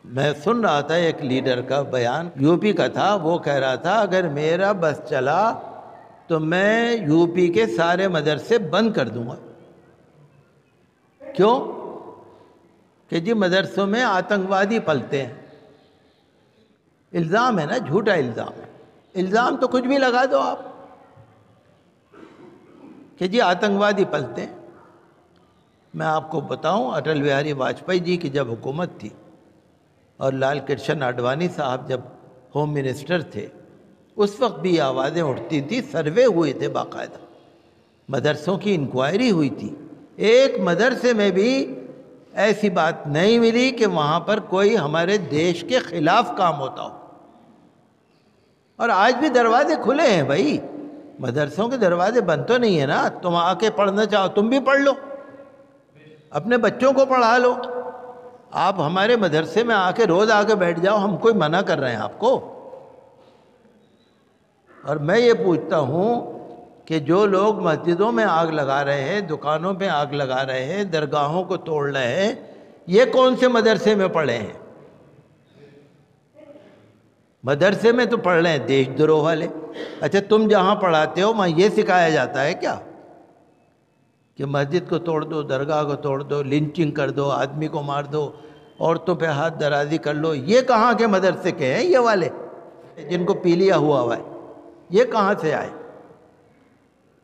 میں سن رہا تھا ایک لیڈر کا بیان، یو پی کا تھا، وہ کہہ رہا تھا اگر میرا بس چلا تو میں یو پی کے سارے مدرسے بند کر دوں گا۔ کیوں؟ کہ جی مدرسوں میں آتنکوادی پلتے ہیں۔ الزام ہے نا، جھوٹا الزام ہے۔ الزام تو کچھ بھی لگا دو آپ کہ جی آتنکوادی پلتے ہیں۔ میں آپ کو بتاؤں، اٹل بہاری واجپئی جی کی جب حکومت تھی اور لال کرشن اڈوانی صاحب جب ہوم منسٹر تھے، اس وقت بھی یہ آوازیں اٹھتی تھی، سروے ہوئے تھے، باقاعدہ مدرسوں کی انکوائری ہوئی تھی۔ ایک مدرسے میں بھی ایسی بات نہیں ملی کہ وہاں پر کوئی ہمارے دیش کے خلاف کام ہوتا ہو۔ اور آج بھی دروازے کھلے ہیں بھائی، مدرسوں کے دروازے بند تو نہیں ہیں نا۔ تم آ کے پڑھنا چاہو تم بھی پڑھ لو، اپنے بچوں کو پڑھا لو۔ آپ ہمارے مدرسے میں آ کے روز آ کے بیٹھ جاؤ، ہم کوئی منع کر رہے ہیں آپ کو؟ اور میں یہ پوچھتا ہوں کہ جو لوگ مسجدوں میں آگ لگا رہے ہیں، دکانوں پہ آگ لگا رہے ہیں، درگاہوں کو توڑ رہے ہیں، یہ کون سے مدرسے میں پڑھے ہیں؟ مدرسے میں تو پڑھ رہے ہیں دیش دروہ والے۔ اچھا تم جہاں پڑھاتے ہو وہاں یہ سکھایا جاتا ہے کیا کہ مسجد کو توڑ دو، درگاہ کو توڑ دو، لنچنگ کر دو، آدمی کو مار دو، عورتوں پہ ہاتھ درازی کر لو؟ یہ کہاں کے مدرسے کے ہیں یہ والے جن کو پی لیا ہوا ہے؟ یہ کہاں سے آئے؟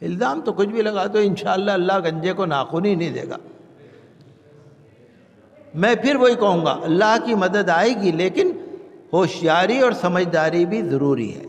الزام تو کچھ بھی لگا دو، انشاءاللہ اللہ گنجے کو ناخن ہی نہیں دے گا۔ میں پھر وہی کہوں گا، اللہ کی مدد آئے گی، لیکن ہوشیاری اور سمجھداری بھی ضروری ہے۔